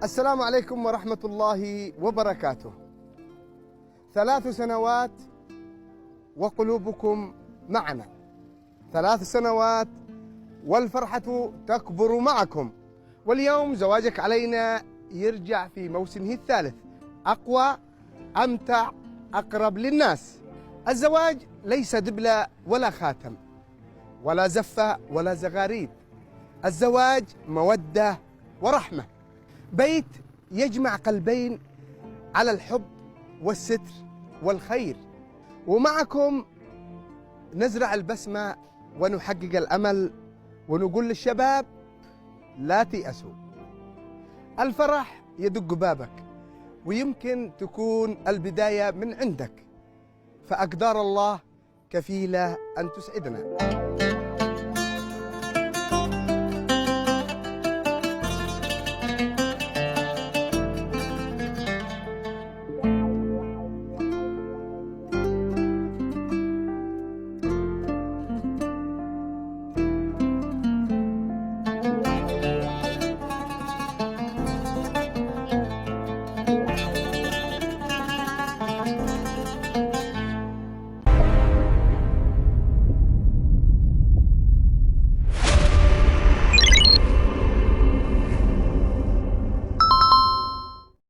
السلام عليكم ورحمة الله وبركاته. 3 سنوات وقلوبكم معنا، 3 سنوات والفرحة تكبر معكم. واليوم زواجك علينا يرجع في موسمه الثالث، أقوى، أمتع، أقرب للناس. الزواج ليس دبلة ولا خاتم ولا زفة ولا زغاريد. الزواج مودة ورحمة، بيت يجمع قلبين على الحب والستر والخير. ومعكم نزرع البسمة ونحقق الأمل، ونقول للشباب لا تيأسوا. الفرح يدق بابك، ويمكن تكون البداية من عندك، فأقدار الله كفيلة أن تسعدنا.